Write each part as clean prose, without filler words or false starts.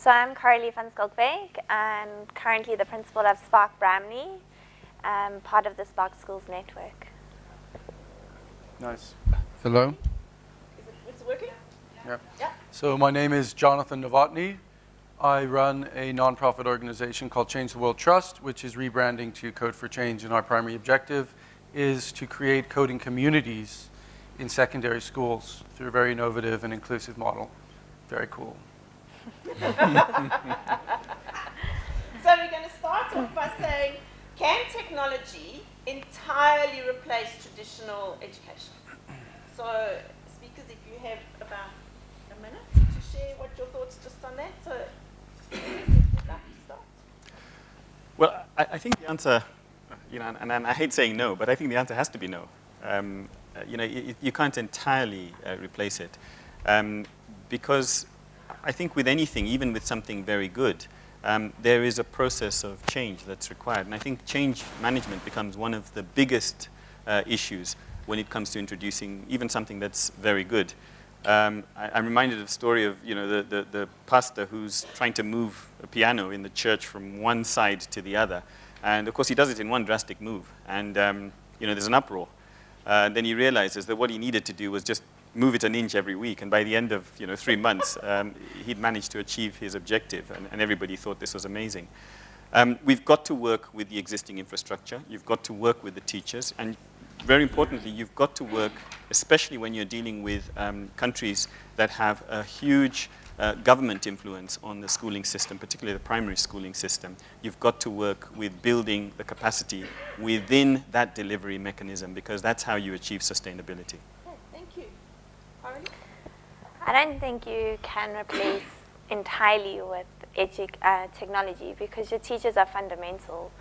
So I'm Carly van Skalkbeek and currently the principal of Spark Bramley, part of the Spark Schools network. Nice. Hello. Is it working? Yeah. Yeah. So my name is Jonathan Novotny. I run a nonprofit organization called Change the World Trust, which is rebranding to Code for Change, and our primary objective is to create coding communities in secondary schools through a very innovative and inclusive model. Very cool. So we're going to start off by saying, can technology entirely replace traditional education? So speakers, if you have about a minute to share what your thoughts just on that. So if you'd like to start. Well, I think the answer, and I hate saying no, but I think the answer has to be no. You can't entirely replace it, because I think with anything, even with something very good, there is a process of change that's required. And I think change management becomes one of the biggest issues when it comes to introducing even something that's very good. I'm reminded of the story of the pastor who's trying to move a piano in the church from one side to the other. And of course, he does it in one drastic move. And there's an uproar. Then he realizes that what he needed to do was just move it an inch every week, and by the end of 3 months, he'd managed to achieve his objective, and everybody thought this was amazing. We've got to work with the existing infrastructure. You've got to work with the teachers, and very importantly, you've got to work, especially when you're dealing with countries that have a huge government influence on the schooling system, particularly the primary schooling system. You've got to work with building the capacity within that delivery mechanism, because that's how you achieve sustainability. I don't think you can replace entirely with technology, because your teachers are fundamental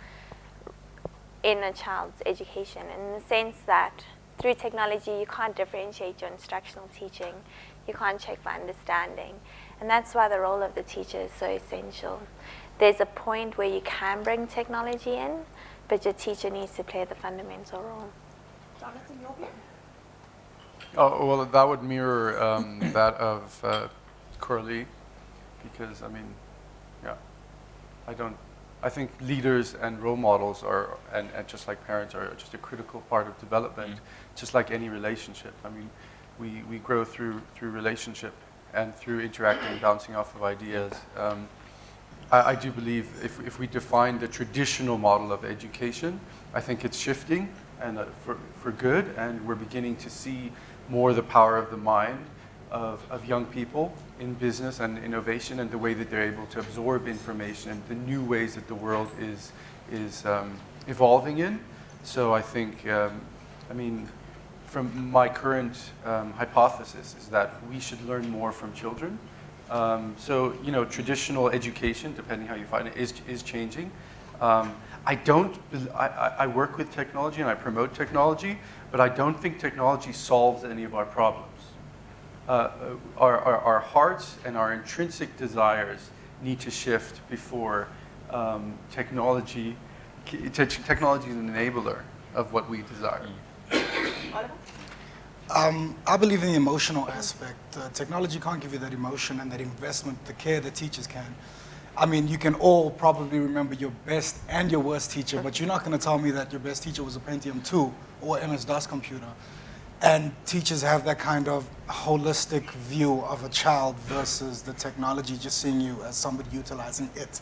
in a child's education, in the sense that through technology you can't differentiate your instructional teaching, you can't check for understanding, and that's why the role of the teacher is so essential. There's a point where you can bring technology in, but your teacher needs to play the fundamental role. Jonathan, your view? Oh, well, that would mirror that of Coralie, because, I think leaders and role models are, and just like parents, are just a critical part of development, just like any relationship. We grow through relationship and through interacting and bouncing off of ideas. I do believe if we define the traditional model of education, I think it's shifting and for good, and we're beginning to see more the power of the mind of young people in business and innovation, and the way that they're able to absorb information and the new ways that the world is evolving in. So I think, from my current hypothesis is that we should learn more from children. Traditional education, depending how you find it, is changing. I work with technology and I promote technology, but I don't think technology solves any of our problems. Our hearts and our intrinsic desires need to shift before technology is an enabler of what we desire. I believe in the emotional aspect. Technology can't give you that emotion and that investment, the care that teachers can. You can all probably remember your best and your worst teacher, but you're not going to tell me that your best teacher was a Pentium 2 or MS-DOS computer. And teachers have that kind of holistic view of a child versus the technology just seeing you as somebody utilizing it.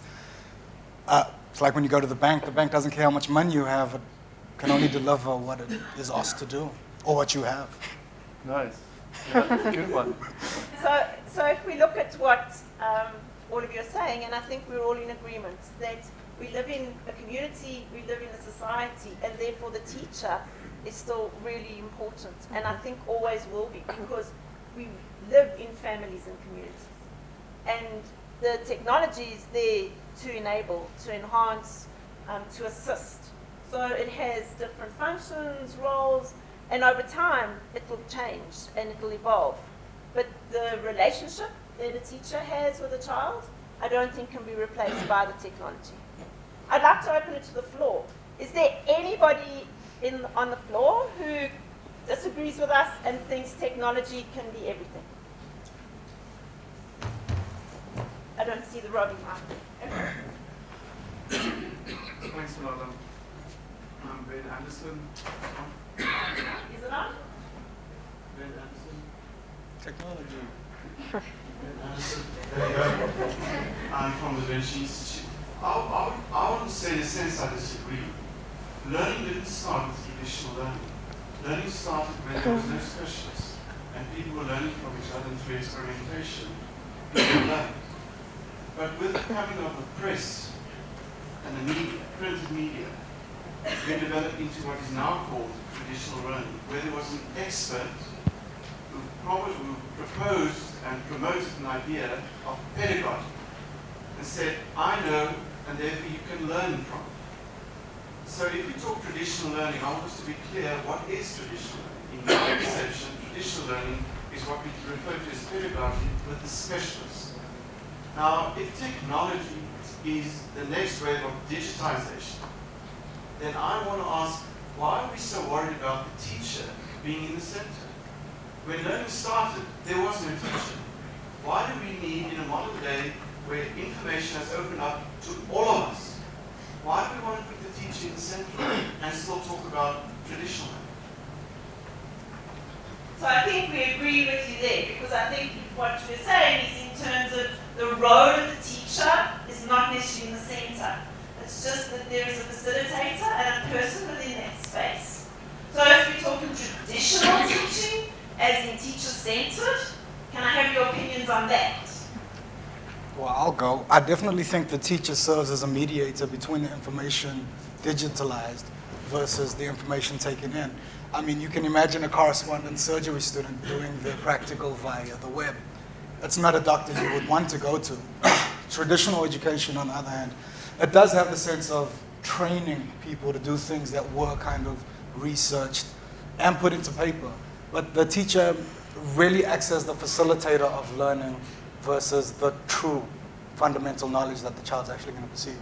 It's like when you go to the bank doesn't care how much money you have, it can only deliver what it is asked to do, or what you have. Nice. Yeah, good one. So if we look at what all of you are saying, and I think we're all in agreement that we live in a community, we live in a society, and therefore the teacher is still really important, and I think always will be, because we live in families and communities. And the technology is there to enable, to enhance, to assist. So it has different functions, roles, and over time it will change and it will evolve. But the relationship that a teacher has with a child, I don't think can be replaced by the technology. I'd like to open it to the floor. Is there anybody on the floor who disagrees with us and thinks technology can be everything? I don't see the roving mic. Okay. Thanks a lot. I'm Ben Anderson. Is it on? Ben Anderson. Technology. Ben Anderson. There you go. I'm from the Venture Institute. I want to say, in a sense, I disagree. Learning didn't start with traditional learning. Learning started when there was no specialists, and people were learning from each other through experimentation. People learned. But with the coming of the press and the media, printed media, we developed into what is now called traditional learning, where there was an expert who proposed and promoted an idea of pedagogy and said, I know, and therefore you can learn from it. So if we talk traditional learning, I want us to be clear, what is traditional learning? In my conception, traditional learning is what we refer to as pedagogy with the specialists. Now, if technology is the next wave of digitization, then I want to ask, why are we so worried about the teacher being in the center? When learning started, there was no teacher. Why do we need, in a modern day, where information has opened up to all of us, why do we want to put the teacher in the center and still talk about traditional learning? So I think we agree with you there, because I think what you're saying is in terms of the role of the teacher is not necessarily in the center. It's just that there is a facilitator and a person within that space. So if we're talking traditional teaching, as in teacher-centered, can I have your opinions on that? Well, I'll go. I definitely think the teacher serves as a mediator between the information digitalized versus the information taken in. I mean, you can imagine a correspondent surgery student doing their practical via the web. That's not a doctor you would want to go to. Traditional education, on the other hand, it does have the sense of training people to do things that were kind of researched and put into paper. But the teacher really acts as the facilitator of learning versus the true fundamental knowledge that the child's actually going to perceive.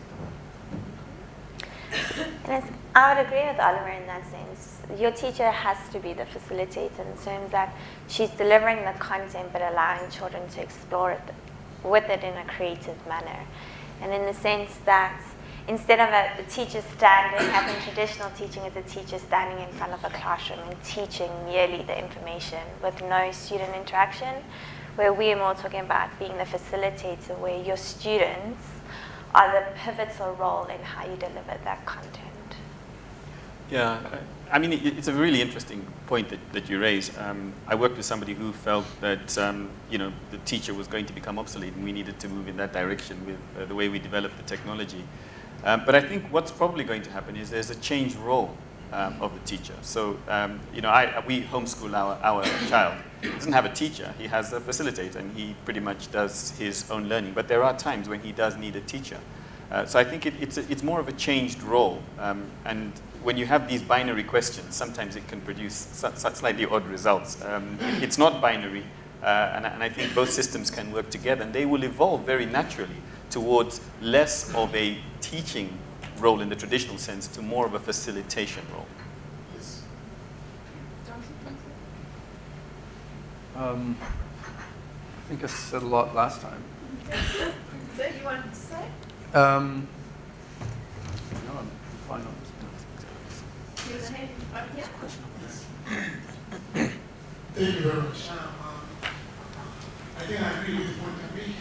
And I would agree with Oliver in that sense. Your teacher has to be the facilitator in terms that she's delivering the content but allowing children to explore it with it in a creative manner. And in the sense that instead of the teacher standing, having traditional teaching as a teacher standing in front of a classroom and teaching merely the information with no student interaction, where we are more talking about being the facilitator, where your students are the pivotal role in how you deliver that content. Yeah, I mean, it's a really interesting point that you raise. I worked with somebody who felt that, the teacher was going to become obsolete and we needed to move in that direction with the way we developed the technology. But I think what's probably going to happen is there's a changed role of the teacher. So, we homeschool our child. He doesn't have a teacher, he has a facilitator, and he pretty much does his own learning. But there are times when he does need a teacher. So I think it's more of a changed role. And when you have these binary questions, sometimes it can produce slightly odd results. It's not binary, and I think both systems can work together, and they will evolve very naturally towards less of a teaching role in the traditional sense to more of a facilitation role. Yes. I think I said a lot last time. Is that you wanted to say? No, I'm fine on this. Here's a hand. Yeah. Thank you very much. I think I agree with the point I'm making.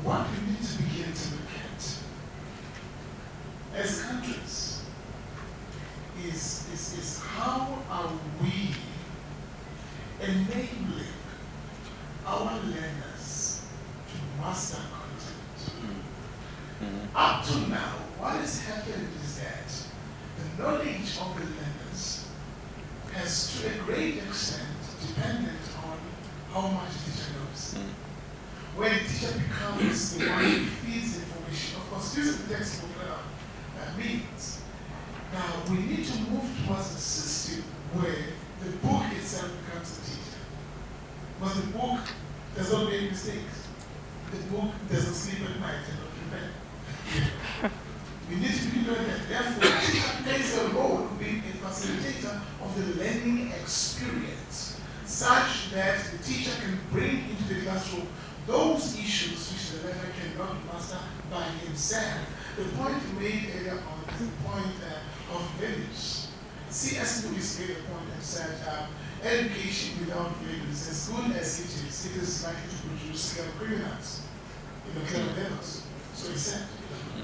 What we need to begin to look at as countries is how are we enabling our learners to master content. Up to now, what has happened is that the knowledge of the learners has to a great extent dependent on how much the teacher knows. When the teacher becomes the one who feeds information, of course, using the textbook means. Now, we need to move towards a system where the book itself becomes the teacher. Because the book does not make mistakes. The book doesn't sleep at night and not prepare. We need to be doing that. Therefore, the teacher plays a role of being a facilitator of the learning experience, such that the teacher can bring into the classroom those issues which the learner cannot master by himself. The point you made earlier on is the point of values. C.S. Lewis made a point and said, education without values, as good as it is likely to produce criminals, clever levels. So he said,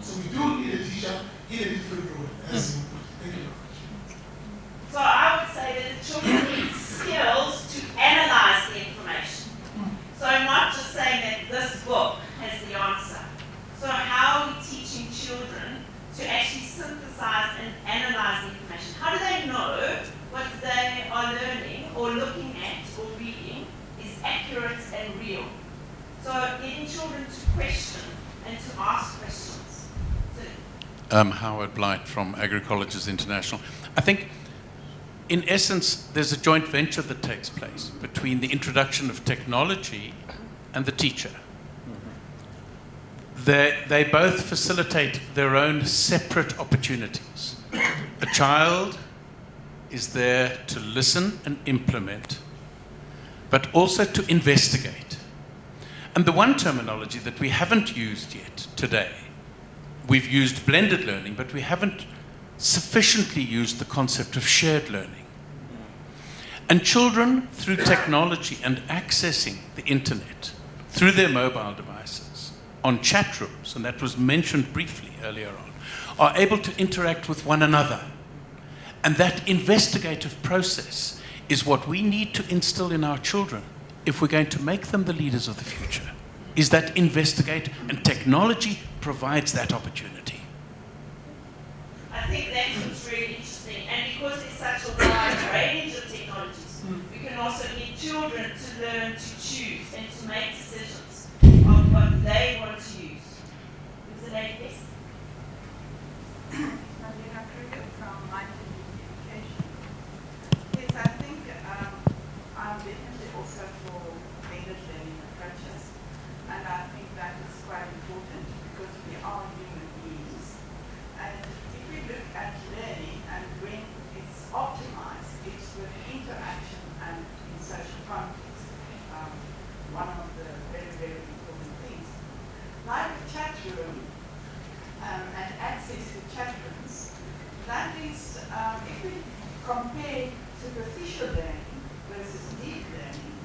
so we do need a teacher in a different role, as you put. Thank you very much. So I would say that the children need skills to analyze the information. So I'm not just saying that this book has the answer. So how are we teaching children to actually synthesize and analyze the information? How do they know what they are learning or looking at or reading is accurate and real? So getting children to question and to ask questions. Howard Blight from Agricolleges International. I think, in essence, there's a joint venture that takes place between the introduction of technology and the teacher. They both facilitate their own separate opportunities. A child is there to listen and implement, but also to investigate. And the one terminology that we haven't used yet today, we've used blended learning, but we haven't sufficiently used the concept of shared learning. And children, through technology and accessing the internet, through their mobile devices, on chat rooms, and that was mentioned briefly earlier on, are able to interact with one another. And that investigative process is what we need to instill in our children if we're going to make them the leaders of the future, is that investigate, and technology provides that opportunity. I think that's what's really interesting. And because it's such a wide range of technologies, we can also get children to learn to choose and to make decisions of what they want to use. Is it like this? Marlena Kruger from Mindful Education. Yes, I think I'm definitely also for blended learning approaches, and I think that is quite important because we are human beings. And if we look at learning and when it's optimized, it's with interaction and in social context. One of the very, very important things. Like a chat room and access to chat rooms, that is, if we compare superficial learning versus deep learning,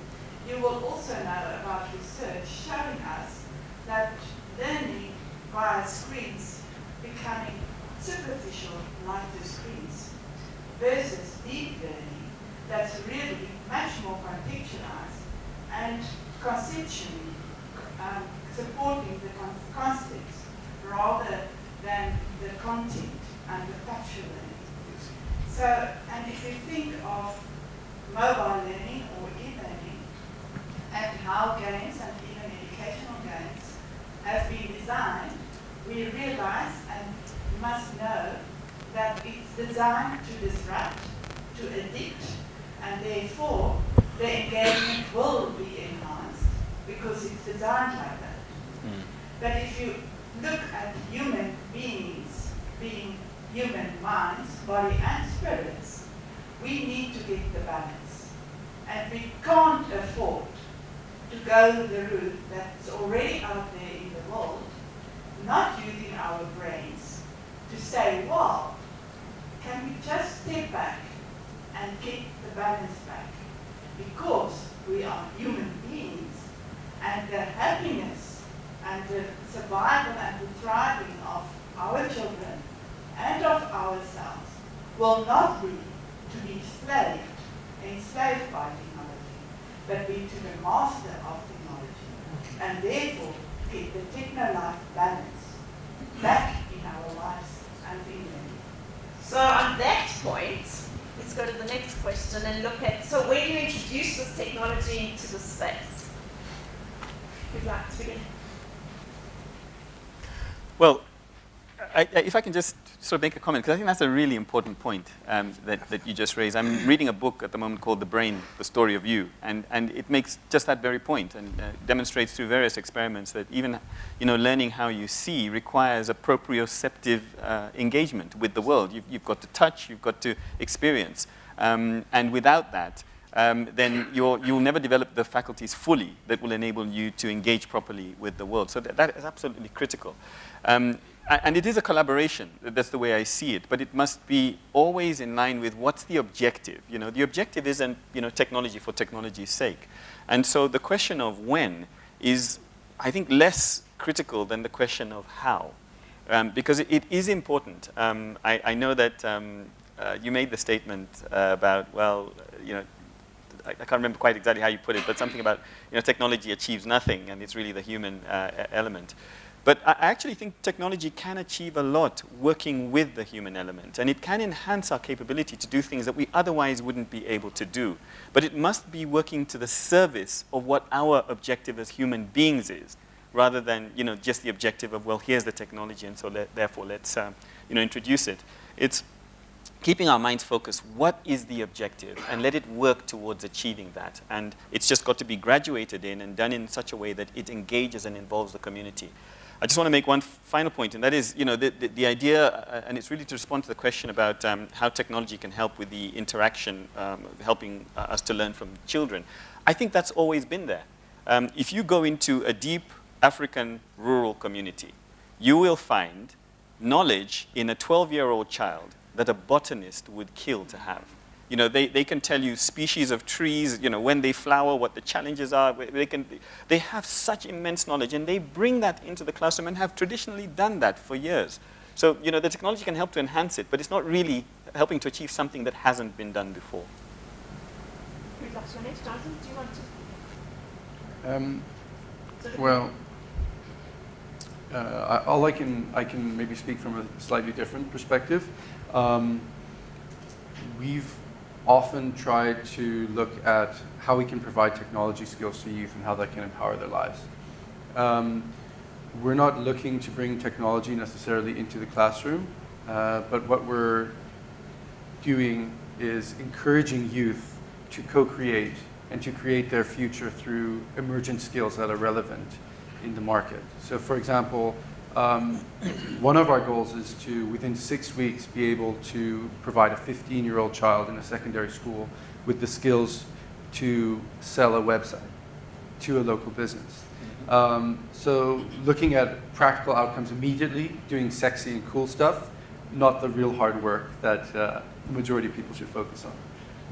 you will also know about research showing us that learning via screens becoming superficial like the screens versus deep learning that's really much more contextualized and conceptually supporting the concepts rather than the content and the factual learning. So, and if you think of mobile learning or e-learning and how games and even educational games have been designed, we realize and must know that it's designed to disrupt, to addict, and therefore the engagement will be enhanced because it's designed like that. But if you look at human beings being human minds, body and spirits, we need to get the balance. And we can't afford to go the route that's already out there in the world, not using our brains to say, well, can we just step back and get the balance back? Because we are human beings, and the happiness and the survival and the thriving of our children and of ourselves will not be to be enslaved by technology, but be to the master of technology, and therefore get the techno-life balance back in our lives and in learning. So on that point, let's go to the next question and look at, so when you introduce this technology into the space? Who'd like to begin? Well, if I can just sort of make a comment, because I think that's a really important point that you just raised. I'm reading a book at the moment called The Brain, The Story of You, and it makes just that very point and demonstrates through various experiments that even learning how you see requires a proprioceptive engagement with the world. You've got to touch, you've got to experience, and without that, then you'll never develop the faculties fully that will enable you to engage properly with the world. So that is absolutely critical. And it is a collaboration. That's the way I see it. But it must be always in line with what's the objective. You know, the objective isn't, you know, technology for technology's sake. And so the question of when is, I think, less critical than the question of how. Because it is important. I know that you made the statement about, well, you know, I can't remember quite exactly how you put it, but something about, you know, technology achieves nothing, and it's really the human element. But I actually think technology can achieve a lot working with the human element, and it can enhance our capability to do things that we otherwise wouldn't be able to do. But it must be working to the service of what our objective as human beings is, rather than, you know, just the objective of, well, here's the technology, and so therefore let's you know, introduce it. It's keeping our minds focused. What is the objective? And let it work towards achieving that. And it's just got to be graduated in and done in such a way that it engages and involves the community. I just want to make one final point, and that is, you know, the idea, and it's really to respond to the question about how technology can help with the interaction, helping us to learn from children. I think that's always been there. If you go into a deep African rural community, you will find knowledge in a 12-year-old child that a botanist would kill to have. You know, they can tell you species of trees, you know, when they flower, what the challenges are. They have such immense knowledge, and they bring that into the classroom and have traditionally done that for years. So, you know, the technology can help to enhance it, but it's not really helping to achieve something that hasn't been done before. Jonathan, do you want to? Well, I can maybe speak from a slightly different perspective. We've often tried to look at how we can provide technology skills to youth and how that can empower their lives. We're not looking to bring technology necessarily into the classroom, but what we're doing is encouraging youth to co-create and to create their future through emergent skills that are relevant in the market. So for example, one of our goals is to, within 6 weeks, be able to provide a 15-year-old child in a secondary school with the skills to sell a website to a local business. So looking at practical outcomes immediately, doing sexy and cool stuff, not the real hard work that the majority of people should focus on.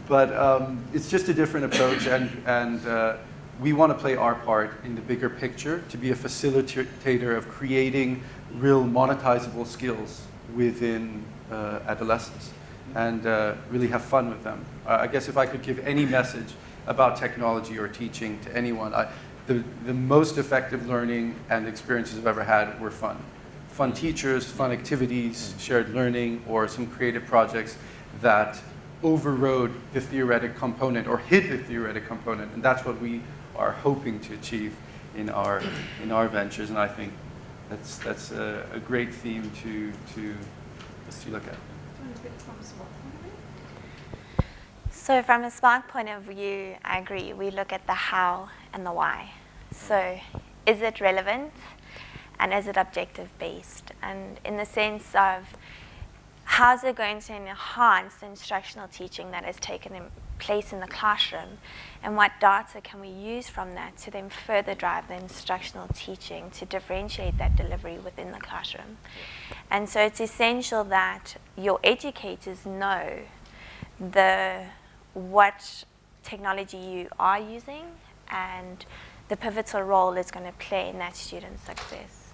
But it's just a different approach, and we want to play our part in the bigger picture to be a facilitator of creating real monetizable skills within adolescents and really have fun with them. I guess if I could give any message about technology or teaching to anyone, the most effective learning and experiences I've ever had were fun. Fun teachers, fun activities, shared learning, or some creative projects that overrode the theoretic component or hid the theoretic component, and that's what we are hoping to achieve in our ventures, and I think that's a great theme to look at. So from a Spark point of view, I agree. We look at the how and the why. So is it relevant and is it objective based? And in the sense of how is it going to enhance the instructional teaching that has taken place in the classroom, and what data can we use from that to then further drive the instructional teaching to differentiate that delivery within the classroom. And so it's essential that your educators know what technology you are using and the pivotal role it's going to play in that student's success.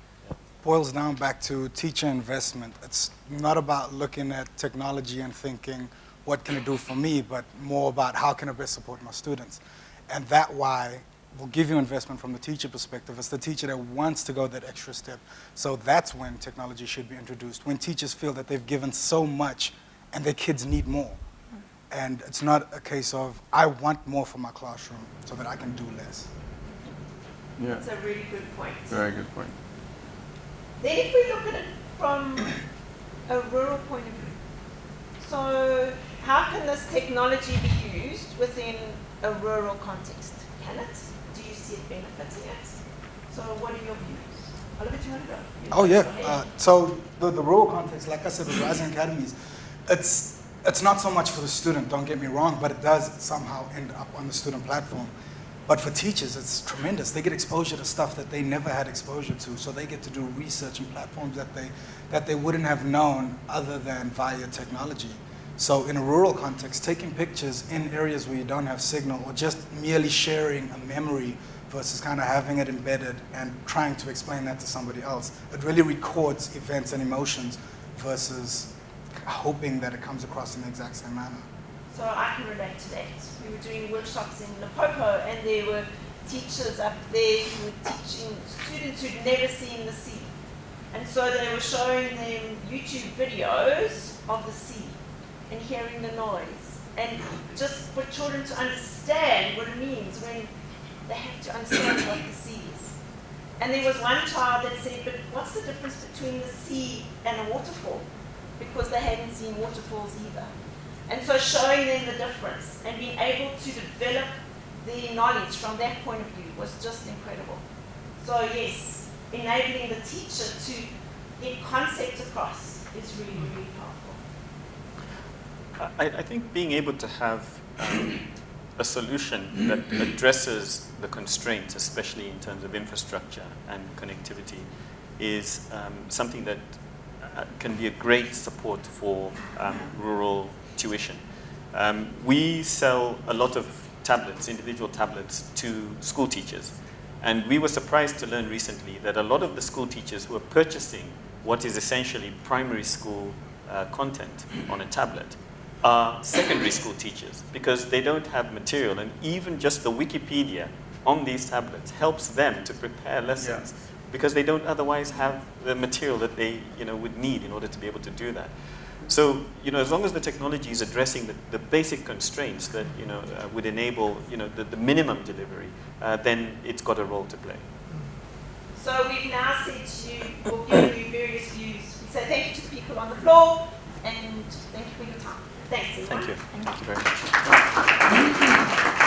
Boils down back to teacher investment. It's not about looking at technology and thinking, what can it do for me, but more about how can I best support my students. And that why will give you investment from the teacher perspective. It's the teacher that wants to go that extra step. So that's when technology should be introduced, when teachers feel that they've given so much and their kids need more. And it's not a case of, I want more for my classroom so that I can do less. Yeah. That's a really good point. Very good point. Then if we look at it from a rural point of view, so how can this technology be used within a rural context? Can it? Do you see it benefiting it? So what are your views? Oliver, do you want to go? Oh yeah. So the rural context, like I said, with Rising Academies, it's it's not so much for the student, don't get me wrong, but it does somehow end up on the student platform. But for teachers, it's tremendous. They get exposure to stuff that they never had exposure to, so they get to do research in platforms that they wouldn't have known other than via technology. So in a rural context, taking pictures in areas where you don't have signal, or just merely sharing a memory versus kind of having it embedded and trying to explain that to somebody else. It really records events and emotions versus hoping that it comes across in the exact same manner. So I can relate to that. We were doing workshops in Limpopo, and there were teachers up there who were teaching students who'd never seen the sea. And so they were showing them YouTube videos of the sea and hearing the noise. And just for children to understand what it means when they have to understand what the sea is. And there was one child that said, but what's the difference between the sea and a waterfall? Because they hadn't seen waterfalls either. And so showing them the difference and being able to develop their knowledge from that point of view was just incredible. So yes, enabling the teacher to get concepts across is really, really powerful. I think being able to have a solution that addresses the constraints, especially in terms of infrastructure and connectivity, is something that can be a great support for rural tuition. We sell a lot of tablets, individual tablets, to school teachers. And we were surprised to learn recently that a lot of the school teachers who are purchasing what is essentially primary school content on a tablet are secondary school teachers, because they don't have material, and even just the Wikipedia on these tablets helps them to prepare lessons, because they don't otherwise have the material that they would need in order to be able to do that. So as long as the technology is addressing the basic constraints that would enable the minimum delivery, then it's got a role to play. So we've now said to you, or given you various views. We say thank you to the people on the floor, and thank you for your time. Thanks, everyone. Thank you. Thank you very much.